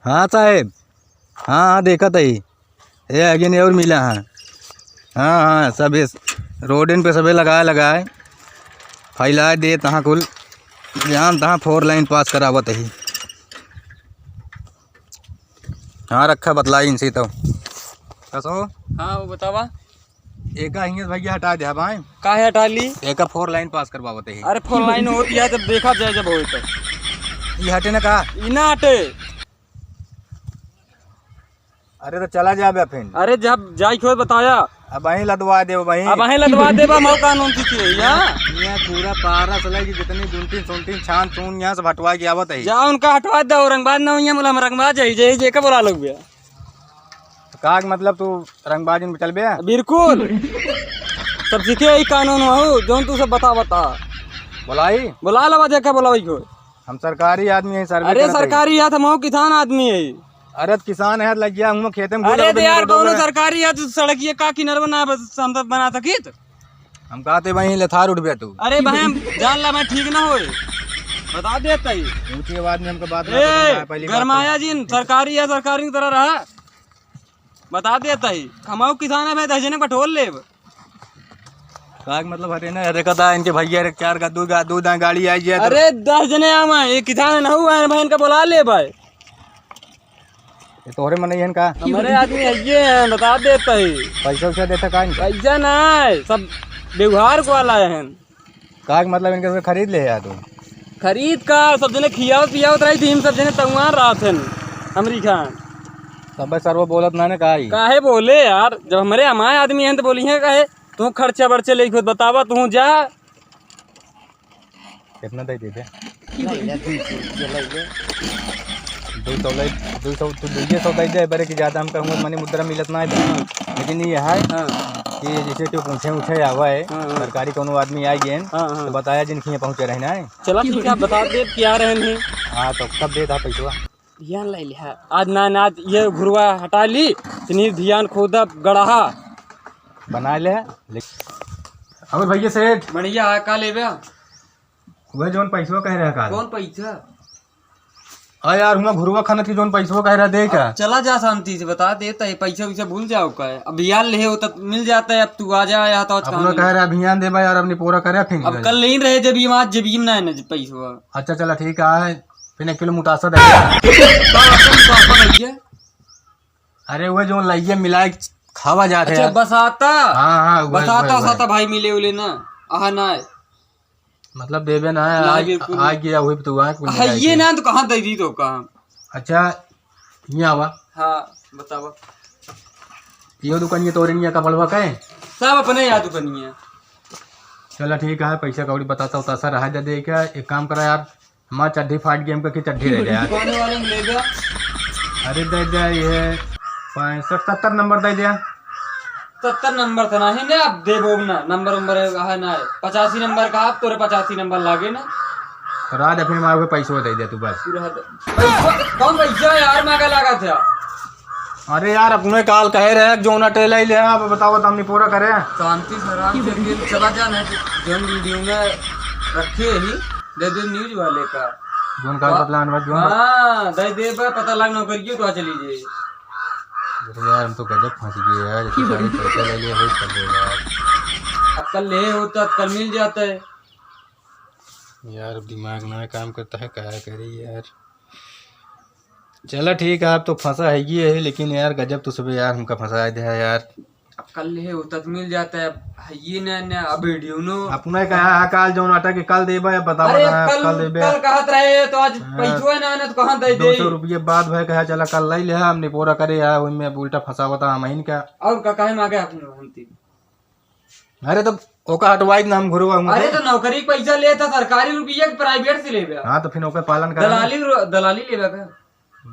हाँ साहेब, हाँ हाँ देखा था ही ये आगे नहीं और मिला है। हाँ हाँ सब इस रोडन पे सबे लगाए फैलाए दे तहाँ कुल ध्यान तहाँ 4 लाइन पास करावत ही। हाँ रखा बतलाई इनसे तो कसो। हाँ वो बतावा एक हिंगे भैया हटा दे भाई, काहे हटा ली? एक 4 लाइन पास करवावत ही। अरे 4 लाइन होती है जब देखा जाए जब हो तो ये हटे ना कहा। इना हटे। अरे तो चला जा बे फिर। अरे जब जाई खोज बताया अब वहीं लदवा दे वहीं। अब वहीं लदवा देबा मौ कानून की चीज यहाँ यहाँ पूरा पारा चला की जितनी गुंटी सुनती छान छून यहाँ से हटवा के आवत है। जा उनका हटवा दे औरंगाबाद ना यहाँ बोला हम रंगबाज है जे का बोला लोग भैया का मतलब तू रंगबाजी में चल बे। बिल्कुल सब सीखे यही कानून हो जोन तू सब बता बोलाई बोला लवा जा क्या बोला वही को। हम सरकारी आदमी है। सर्वे अरे सरकारी है हम किसान आदमी है। अरे किसान है लग गया हूँ खेते में। अरे यार कौन सरकारी है तो सड़क का किनार बना बना सकी हम कहते वहीं लथार उठ बे तू। अरे बहन जान ला मैं ठीक ना हो बता देता ही ऊंची आवाज में हमको बात गरमाया जी सरकारी है सरकारी की तरह रहा बता देता ही कमाऊ किसान है मैं 10 जने पटोल ले मतलब हटे ना देखा था इनके भैया 4 का दूध गाड़ी आई है। अरे 10 जने आमा ये किसान ना हुआ है बहन का बुला ले भाई ये तोहरे मन नहीं का हमारे आदमी ये हैं बता देता ही पैसा वैसा देता का पैसा नहीं सब व्यवहार को वाला है का मतलब इनके से खरीद ले यार तू खरीद का सब जने खियाव पियाव रही थी हम सब जने तंगवार रहा थे अमरीका सब सर्व बोलत ना का काहे बोले यार जब हमारे हमारे आदमी हैं तो बोली है काहे तू खर्चा बर्चे ले खुद बतावा तू जा कितना दे दे 200 दे दे बड़े की ज्यादा हम कहूँगा मनी मुद्रा मिलत ना है। लेकिन ये है कि जैसे तू पूछे आवा है सरकारी कोनो आदमी आई गए तो बताया जिनकी यहाँ पहुँचे रहना है। चला ठीक है बता दे क्या रहन है। हाँ तो कब दे था पैसा ध्यान ले लिया आज ना ये घुरवा हटा ली इतनी ध्यान खोदा गढ़ा बना ले। अबे भैया सेठ बढ़िया का लेबे वह जोन पैसा कह रहा है कौन पैसा। हाँ यार हुआ घुरवा खाना की जोन पैसा कह रहा दे क्या चला जा शांति से बता देता है पैसा वैसा भूल जाओ का है अभियान ले हो तो मिल जाता है। अब तू आ जा या तो अपना कह रहा अभियान दे भाई यार अपनी पूरा करे फिर अब कल नहीं रहे जब आज जब ना है ना पैसा। अच्छा चला ठीक है फिर 1 किलो मुतासा अरे वो जो लाइए मिलाए खावा जाते अच्छा बसाता हाँ बसाता भाई मिले उले ना आहा ना मतलब देवे ना आ गया हुई तू ये ना तो कहाँ दे दी तो कहाँ। अच्छा यहाँ आवा हाँ बतावा यो दुकान ये तोरनिया का बलवा का है सब अपने याद दुकानिया। चला ठीक है पैसा कौड़ी बताता उतासा रहा दे क्या एक काम करा यार हमारा चड्ढी फाट गया हमका की चड्ढी रह गया यार। अरे दे दे ये 65-70 नंबर दे दिया 70 नंबर था नहीं ना अब दे बोबना नंबर है ना 85 नंबर का आप तोरे 85 नंबर लागे ना तो रात अपने मार को पैसा दे दे तू बस कौन पैसा यार मैं का लगा था। अरे यार अपने काल कह रहे जो ना टेला ही ले आप बताओ तो हमने पूरा करे शांति से चला जाना जो वीडियो में रखे ही दे दे न्यूज वाले का जोन का प्लान बस जोन हां दे पता लग न करिए तो चली जाए। अरे यार हम तो गजब फंस गए यार इतने सारे पैसे ले लिए हो कर दे यार कल ले होता कल मिल जाता है यार दिमाग ना काम करता है क्या करे यार। चलो ठीक है आप तो फंसा है ही है लेकिन यार गजब तो सुबह यार हमका फंसा दिया यार। अब कल ले होता तो मिल जाता है ये ना अब वीडियो नो अपने कहा है काल जो नाटक कल देबा या बता कल देबे कल कहत रहे तो आज पैसो ना तो कहां दे 200 रुपये बाद भाई कहा चला कल ले ले हमने पूरा करे यार ओइ में उल्टा फंसावता महीन का और का काहे मांगे आपने। अरे तो ओका हटवाई ना हम घुरवा अरे तो नौकरी पैसा लेता सरकारी रुपया प्राइवेट से लेबे। हां तो फिर ओका पालन कर दलाली लेबे का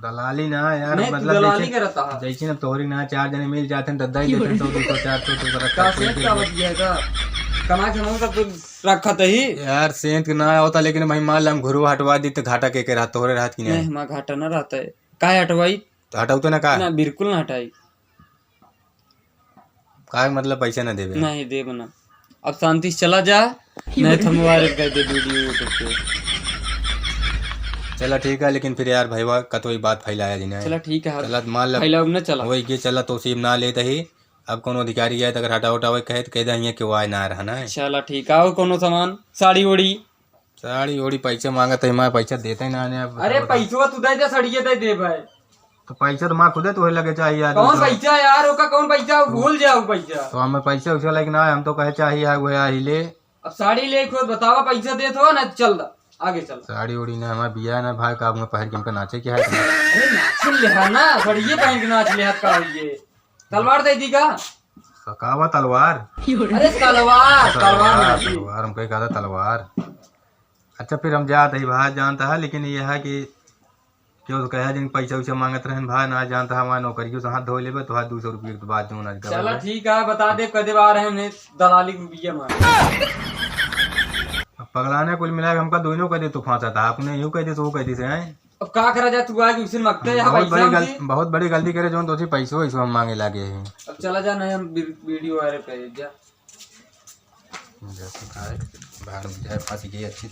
दलाली ना यार मतलब दलाली करता है जैसे ना तोहरी ना 4 जने मिल जाते हैं तो दई देते 100 200 400 तो का सेंट का बतिएगा कमा के हम सब रखा था ही यार सेंट ना होता लेकिन भाई मान हम घुरवा हटवा दी तो घाटा के रहा तोहरे रात की नहीं मां घाटा ना रहता है काहे हटवाई तो हटाऊ तो ना का ना बिल्कुल ना हटाई का मतलब पैसा ना देबे नहीं देब ना अब शांति से चला जा नहीं तो मोबाइल कर दे वीडियो यूट्यूब पे। चला ठीक है, लेकिन फिर यार भैया का तो बात फैलाया जी ने। चला ठीक है, चला मान ला फैलाओ न चला। वही के चला तो सीम ना लेते ही। अब कोनो अधिकारी आए तो अगर हटा उठावे कहे तो कह दे क्यों आए ना रहना है। चला ठीक है, और कोनो सामान साड़ी ओड़ी? साड़ी ओड़ी पैसा मांगत है, मैं पैसा देते ही ना आने। अब अरे पैसवा तू दे दे, सड़िए दे दे भाई। तो पैसा तो माँ खुदे तो लगे चाहिए यार। कौन पैसा यार, ओका कौन पैसा, भूल जाओ पैसा। तो हमें पैसा उसा लेकिन आए हम तो कहे चाहिए वो ही ले। अब साड़ी ले खुद बतावा, पैसा दे तो ना, चल दा आगे चल। साड़ी उड़ी ना हमारा बिया ना भाई का पहन के हमको नाचे क्या है। अरे नाच ले ना, सड़िए पहन के नाच ले का ये। तलवार दे दी का? सकावा तलवार। अरे तलवार तलवार तलवार हमको कहा था तलवार। अच्छा फिर हम जाते ही भाई जानता है, लेकिन ये है कि क्यों तो कहे जिन पैसा उसा मांगत रहे भाई ना जानता है, हमारे नौकरियों से हाथ धो लेबे तो हाथ 200 रुपये के बाद दूँ ना। चला ठीक है, बता दे कदे बार है दलाली रुपया मार। पगलाने कुल मिला के हमका दोनों कह दे तो फांसा था, आपने यूँ कह दे तो वो कह दी से हैं। अब का करा जाए, तू आगे उसे मगते यहाँ पैसा हमसे। बहुत बड़ी गलती करे जो तो पैसों वैसो हम मांगे लागे हैं। अब चला जा, नहीं हम वीडियो वायरल कर जा। बाहर में जाए फंस गई अच्छी